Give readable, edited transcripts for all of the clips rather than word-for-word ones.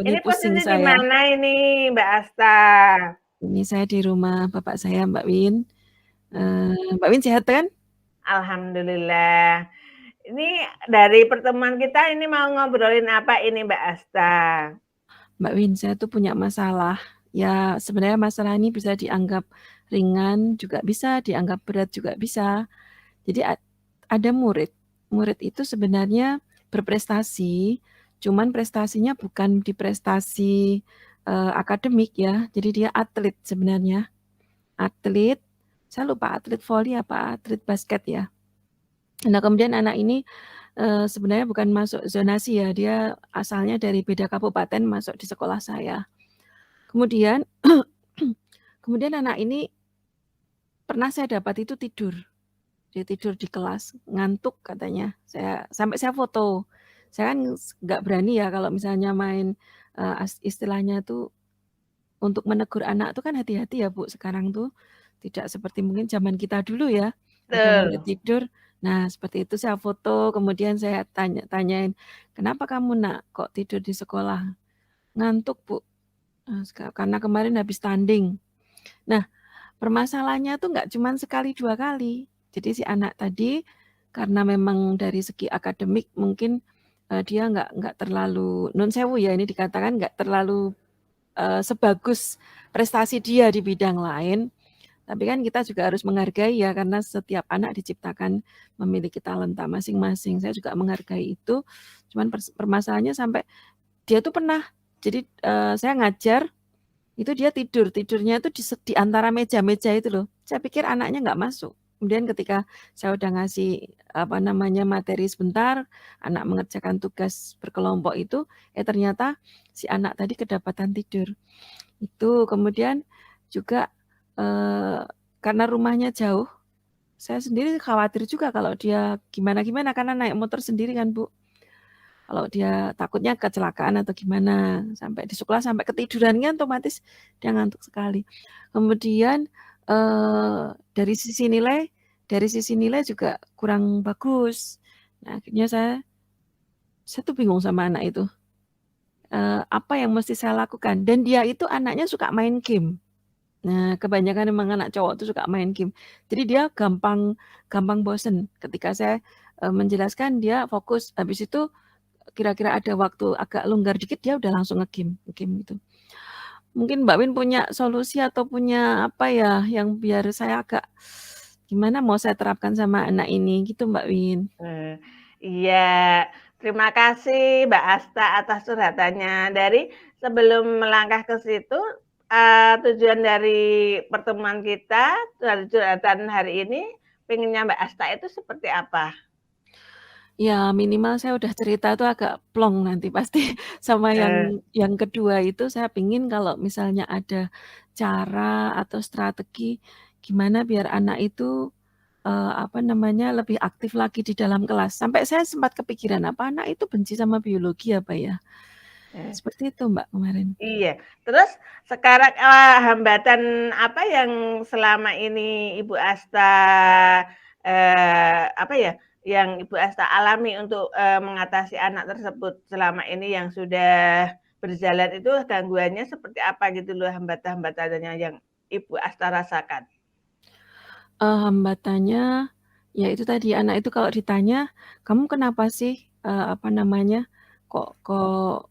ini Ini pusing posisi di saya. mana ini, Mbak Asta? Ini saya di rumah bapak saya, Mbak Win. Mbak Win sehat kan? Alhamdulillah. Ini dari pertemuan kita ini mau ngobrolin apa ini, Mbak Asta? Mbak Win, saya tuh punya masalah. Ya, sebenarnya masalah ini bisa dianggap ringan, juga bisa dianggap berat, juga bisa. Jadi ada murid. Murid itu sebenarnya berprestasi, cuman prestasinya bukan di prestasi akademik ya. Jadi dia atlet sebenarnya. Atlet, saya lupa atlet voli apa atlet basket ya. Nah, kemudian anak ini sebenarnya bukan masuk zonasi ya, dia asalnya dari beda kabupaten masuk di sekolah saya. Kemudian kemudian anak ini pernah saya dapat itu tidur. Dia tidur di kelas, ngantuk katanya. Sampai saya foto. Saya kan nggak berani ya kalau misalnya main istilahnya tuh untuk menegur anak tuh kan hati-hati ya Bu. Sekarang tuh tidak seperti mungkin zaman kita dulu ya. Ada murid Betul. tidur. Nah, seperti itu saya foto, kemudian saya tanyain, "Kenapa kamu Nak kok tidur di sekolah?" "Ngantuk, Bu." Karena kemarin habis tanding. Nah, permasalahannya tuh nggak cuma sekali dua kali. Jadi si anak tadi karena memang dari segi akademik mungkin dia nggak terlalu non sewu ya ini dikatakan nggak terlalu sebagus prestasi dia di bidang lain. Tapi kan kita juga harus menghargai ya karena setiap anak diciptakan memiliki talenta masing-masing. Saya juga menghargai itu. Cuman permasalahannya sampai dia tuh pernah. Jadi saya ngajar itu dia tidurnya itu di antara meja-meja itu loh. Saya pikir anaknya nggak masuk. Kemudian ketika saya udah ngasih materi sebentar, anak mengerjakan tugas berkelompok itu, ternyata si anak tadi kedapatan tidur. Itu kemudian juga karena rumahnya jauh, saya sendiri khawatir juga kalau dia gimana-gimana karena naik motor sendiri kan Bu. Kalau dia takutnya kecelakaan atau gimana, sampai di sekolah sampai ketiduran kan otomatis dia ngantuk sekali. Kemudian dari sisi nilai juga kurang bagus. Nah, akhirnya saya tuh bingung sama anak itu. Apa yang mesti saya lakukan? Dan dia itu anaknya suka main game. Nah, kebanyakan memang anak cowok tuh suka main game. Jadi dia gampang bosen. Ketika saya menjelaskan dia fokus. Habis itu kira-kira ada waktu agak longgar dikit dia udah langsung ngegame gitu. Mungkin Mbak Win punya solusi atau punya apa ya yang biar saya agak gimana mau saya terapkan sama anak ini gitu Mbak Win. Iya, terima kasih Mbak Asta atas curhatannya. Dari sebelum melangkah ke situ, tujuan dari pertemuan kita, dari curhatan hari ini, pengennya Mbak Asta itu seperti apa? Ya minimal saya udah cerita tuh agak plong nanti pasti sama Eee, yang kedua itu saya pingin kalau misalnya ada cara atau strategi gimana biar anak itu lebih aktif lagi di dalam kelas. Sampai saya sempat kepikiran apa anak itu benci sama biologi apa ya? eee, Seperti itu Mbak kemarin. iya. Terus sekarang, hambatan apa yang selama ini Ibu Asta, apa ya, yang Ibu Asta alami untuk, mengatasi anak tersebut selama ini yang sudah berjalan itu gangguannya seperti apa gitu loh, hambatan-hambatannya yang Ibu Asta rasakan? Hambatannya, ya itu tadi, anak itu kalau ditanya, "Kamu kenapa sih, kok kok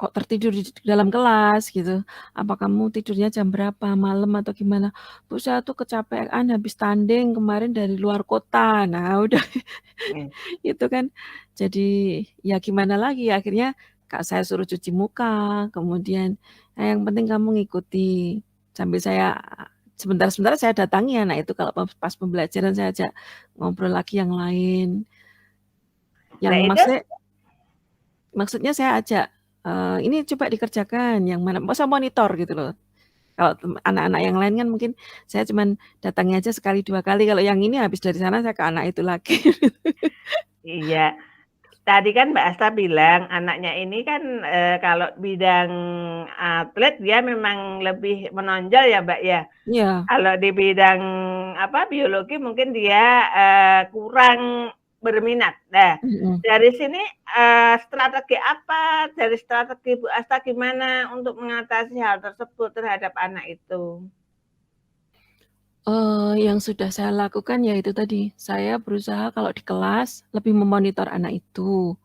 kok tertidur di dalam kelas?" Gitu. "Apa kamu tidurnya jam berapa, malam atau gimana?" "Bu, saya tuh kecapean habis tanding kemarin dari luar kota." Nah udah Mmm. itu kan jadi ya gimana lagi, akhirnya Kak saya suruh cuci muka, kemudian, yang penting kamu ngikuti." Sambil saya sebentar-sebentar saya datangi anak itu kalau pas pembelajaran saya ajak ngobrol lagi yang lain. Yang Nah itu maksudnya saya ajak, "Ini coba dikerjakan yang mana," masa monitor gitu loh. Kalau anak-anak yang lain kan mungkin saya cuman datangi aja sekali, 2 kali, kalau yang ini habis dari sana saya ke anak itu lagi. iya. Tadi kan Mbak Asta bilang anaknya ini kan, kalau bidang atlet dia memang lebih menonjol ya, Mbak, ya. Iya, Kalau di bidang apa, biologi mungkin dia, kurang berminat. Nah, Mhm. dari sini, strategi apa, dari strategi Bu Asta gimana untuk mengatasi hal tersebut terhadap anak itu? Yang sudah saya lakukan ya itu tadi, saya berusaha kalau di kelas lebih memonitor anak itu.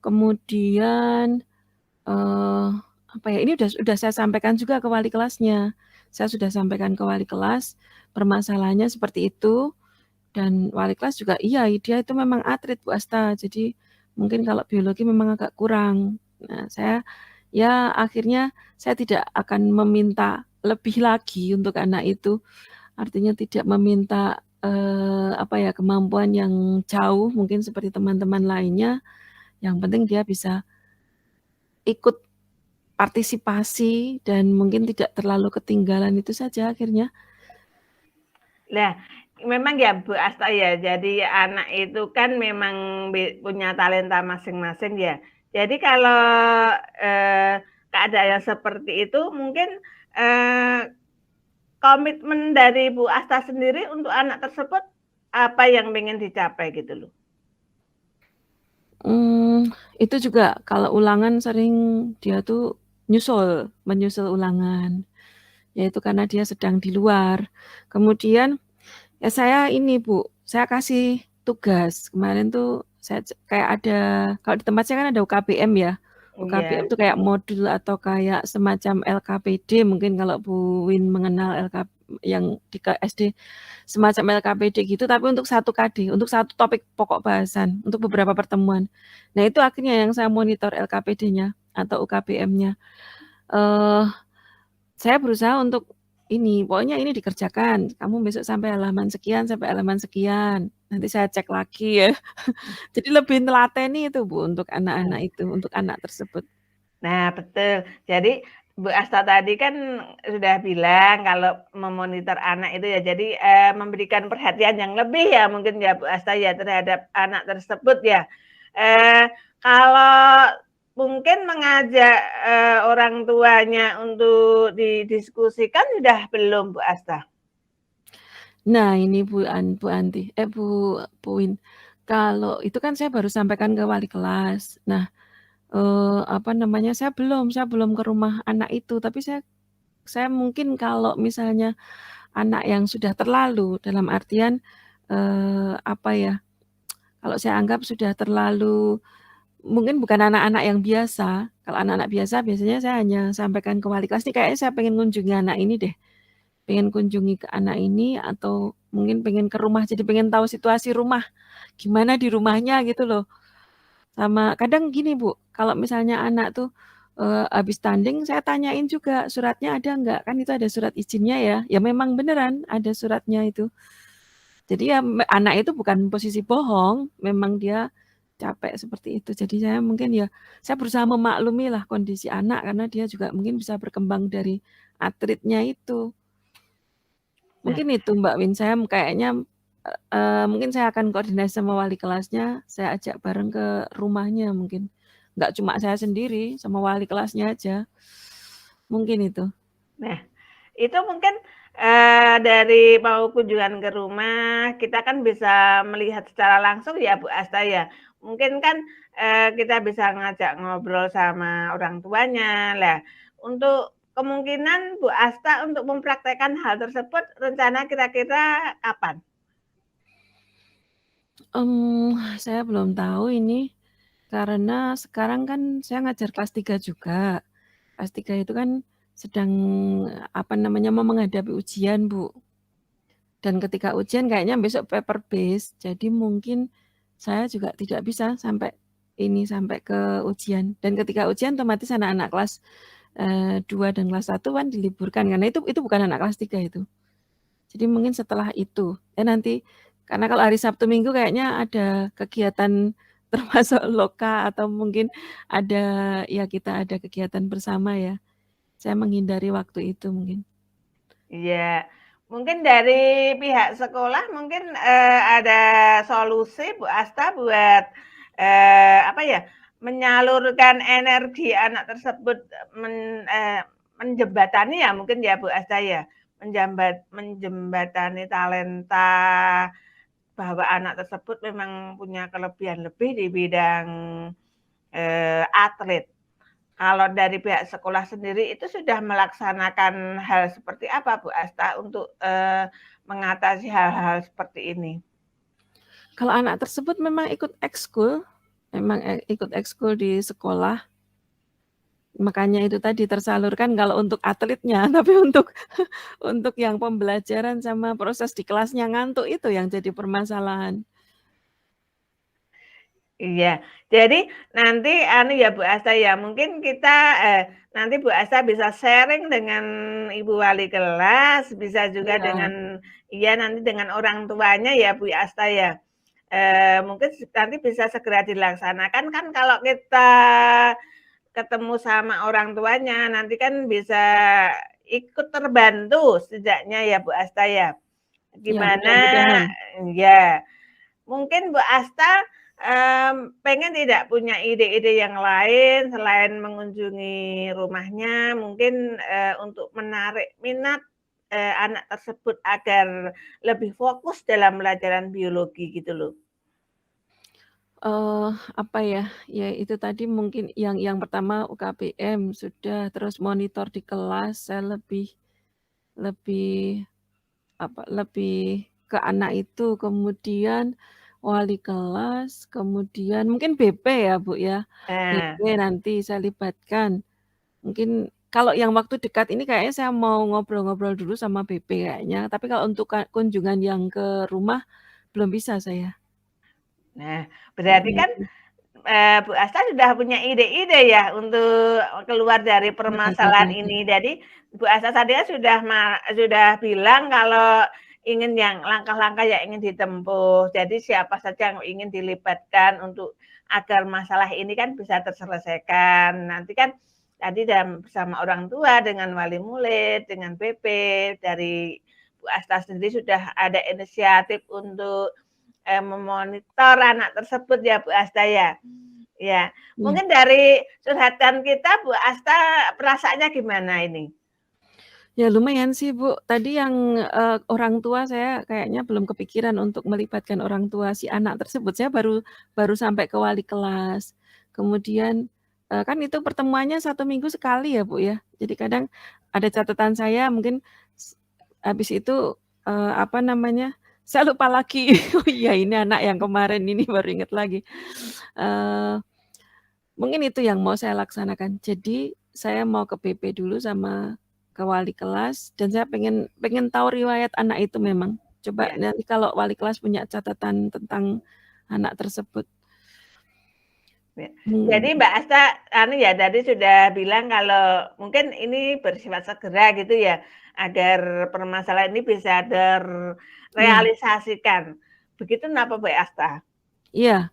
Kemudian, apa ya, ini udah saya sampaikan juga ke wali kelasnya. Saya sudah sampaikan ke wali kelas, permasalahannya seperti itu, dan wali kelas juga, iya, dia itu memang atlet Bu Asta, jadi mungkin kalau biologi memang agak kurang. Nah, ya akhirnya saya tidak akan meminta lebih lagi untuk anak itu, artinya tidak meminta, apa ya, kemampuan yang jauh mungkin seperti teman-teman lainnya, yang penting dia bisa ikut partisipasi dan mungkin tidak terlalu ketinggalan, itu saja akhirnya. Nah, memang ya Bu Asta ya, jadi anak itu kan memang punya talenta masing-masing ya. Jadi kalau, keadaan yang seperti itu mungkin, eee, komitmen dari Bu Asta sendiri untuk anak tersebut, apa yang pengen dicapai gitu loh? Itu juga kalau ulangan sering dia tuh menyusul ulangan, yaitu karena dia sedang di luar. Kemudian ya saya ini Bu, saya kasih tugas. Kemarin tuh saya kayak ada, kalau di tempat saya kan ada UKBM ya. UKBM Iya, tuh kayak modul atau kayak semacam LKPD, mungkin kalau Bu Win mengenal yang di SD, semacam LKPD gitu, tapi untuk satu KD, untuk satu topik pokok bahasan, untuk beberapa pertemuan. Nah, itu akhirnya yang saya monitor LKPD-nya atau UKBM-nya. Eh, saya berusaha untuk ini, pokoknya ini dikerjakan. Kamu besok sampai halaman sekian, sampai halaman sekian. Nanti saya cek lagi ya. Jadi lebih nelateni itu Bu untuk anak-anak itu, untuk anak tersebut. nah betul. Jadi Bu Asta tadi kan sudah bilang kalau memonitor anak itu ya jadi, memberikan perhatian yang lebih ya mungkin ya Bu Asta ya terhadap anak tersebut ya. Kalau mungkin mengajak, orang tuanya untuk didiskusikan sudah belum Bu Asta? Nah ini Bu Anti, Bu Win, kalau itu kan saya baru sampaikan ke wali kelas. Nah, apa namanya, saya belum ke rumah anak itu, tapi saya mungkin kalau misalnya anak yang sudah terlalu, dalam artian, apa ya, kalau saya anggap sudah terlalu, mungkin bukan anak-anak yang biasa. Kalau anak-anak biasa biasanya saya hanya sampaikan ke wali kelas, "Nih kayaknya saya pengen kunjungi anak ini deh, pengen kunjungi ke anak ini," atau mungkin pengen ke rumah, jadi pengen tahu situasi rumah, gimana di rumahnya gitu loh. Sama kadang gini Bu, kalau misalnya anak tuh, habis tanding saya tanyain juga, "Suratnya ada nggak?" Kan itu ada surat izinnya ya, ya memang beneran ada suratnya itu. Jadi ya anak itu bukan posisi bohong, memang dia capek seperti itu. Jadi saya mungkin ya, saya berusaha memaklumilah kondisi anak karena dia juga mungkin bisa berkembang dari atletnya itu. Nah, Mungkin itu Mbak Win, saya kayaknya, mungkin saya akan koordinasi sama wali kelasnya, saya ajak bareng ke rumahnya mungkin. Nggak cuma saya sendiri, sama wali kelasnya aja. Mungkin itu. nah itu mungkin, dari mau kunjungan ke rumah, kita kan bisa melihat secara langsung ya Bu Asta ya. Mungkin kan, kita bisa ngajak ngobrol sama orang tuanya. Lah, untuk kemungkinan Bu Asta untuk mempraktekkan hal tersebut rencana kira-kira kapan? Saya belum tahu ini, karena sekarang kan saya ngajar kelas 3 juga. Kelas 3 itu kan sedang, apa namanya, mau menghadapi ujian, Bu. Dan ketika ujian kayaknya besok paper base, jadi mungkin saya juga tidak bisa sampai ke ujian. Dan ketika ujian otomatis anak-anak kelas, 2 dan kelas 1 kan diliburkan, karena itu bukan anak kelas 3 itu. Jadi mungkin setelah itu, nanti karena kalau hari Sabtu Minggu kayaknya ada kegiatan termasuk loka atau mungkin ada, ya kita ada kegiatan bersama ya. Saya menghindari waktu itu mungkin. Iya, mungkin dari pihak sekolah mungkin, ada solusi Bu Asta buat, apa ya, menyalurkan energi anak tersebut, menjembatani ya mungkin ya Bu Asta ya, menjembatani talenta bahwa anak tersebut memang punya kelebihan lebih di bidang, atlet. Kalau dari pihak sekolah sendiri itu sudah melaksanakan hal seperti apa Bu Asta untuk, mengatasi hal-hal seperti ini? Kalau anak tersebut memang ikut ekskul, memang ikut ekskul di sekolah, makanya itu tadi tersalurkan kalau untuk atletnya, tapi untuk yang pembelajaran sama proses di kelasnya ngantuk itu yang jadi permasalahan. Iya, jadi nanti anu ya Bu Asta ya, mungkin kita, nanti Bu Asta bisa sharing dengan ibu wali kelas, bisa juga Iya, dengan iya nanti dengan orang tuanya ya Bu Asta ya. Mungkin nanti bisa segera dilaksanakan kan kalau kita ketemu sama orang tuanya, nanti kan bisa ikut terbantu setidaknya ya Bu Asta ya. iya Gimana mudah-mudahan. ya, mungkin Bu Asta, pengen tidak punya ide-ide yang lain selain mengunjungi rumahnya, mungkin, untuk menarik minat, anak tersebut agar lebih fokus dalam pelajaran biologi gitu loh. Apa ya, ya itu tadi mungkin yang pertama UKBM sudah, terus monitor di kelas saya lebih lebih lebih ke anak itu, kemudian wali kelas, kemudian mungkin BP ya, Bu, ya. Nah, BP nanti saya libatkan. Mungkin kalau yang waktu dekat ini kayaknya saya mau ngobrol-ngobrol dulu sama BP kayaknya, tapi kalau untuk kunjungan yang ke rumah belum bisa saya. nah, berarti kan, Mhm, Bu Asta sudah punya ide-ide ya untuk keluar dari ada ada permasalahan ada. ini. Jadi Bu Asta tadi kan sudah bilang kalau ingin yang langkah-langkah yang ingin ditempuh. Jadi siapa saja yang ingin dilibatkan untuk agar masalah ini kan bisa terselesaikan. Nanti kan tadi bersama orang tua, dengan wali murid, dengan BP, dari Bu Asta sendiri sudah ada inisiatif untuk memonitor anak tersebut ya Bu Asta ya? Ya, Iya. mungkin dari curhatan kita Bu Asta perasaannya gimana ini? Ya lumayan sih, Bu. Tadi yang, orang tua saya kayaknya belum kepikiran untuk melibatkan orang tua si anak tersebut. Saya baru baru sampai ke wali kelas. Kemudian, kan itu pertemuannya 1 minggu sekali ya, Bu, ya. Jadi kadang ada catatan saya mungkin habis itu, apa namanya, saya lupa lagi. Oh iya ini anak yang kemarin ini baru inget lagi. Eee, Mungkin itu yang mau saya laksanakan. Jadi saya mau ke BP dulu sama ke wali kelas dan saya pengen pengen tahu riwayat anak itu memang. Coba Ya, nanti kalau wali kelas punya catatan tentang anak tersebut. ya. Jadi Mmm, Mbak Asta anu ya tadi sudah bilang kalau mungkin ini bersifat segera gitu ya, agar permasalahan ini bisa iya terrealisasikan. Begitu kenapa Mbak Asta? iya,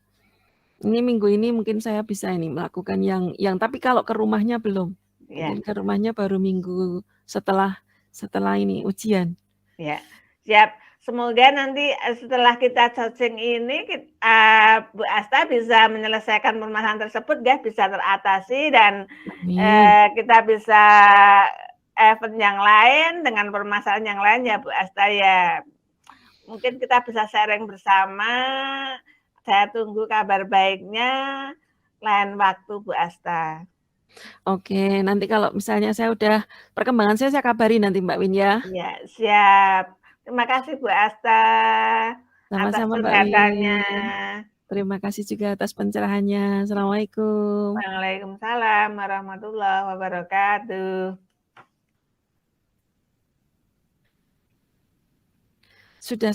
ini minggu ini mungkin saya bisa ini melakukan yang tapi kalau ke rumahnya belum. Ya. Mungkin ke rumahnya baru minggu setelah setelah ini ujian. Ya, siap. Semoga nanti, setelah kita searching ini Bu Asta bisa menyelesaikan permasalahan tersebut ya, bisa teratasi dan, Amin. kita bisa event yang lain dengan permasalahan yang lain ya Bu Asta ya. Mungkin kita bisa sharing bersama, saya tunggu kabar baiknya lain waktu Bu Asta. Oke, nanti kalau misalnya saya udah perkembangan saya kabari nanti Mbak Win ya. Iya, siap. Terima kasih Bu Asta atas Sama-sama Mbak curhatannya. Win. Terima kasih juga atas pencerahannya. Assalamualaikum. Waalaikumsalam warahmatullahi wabarakatuh. Sudah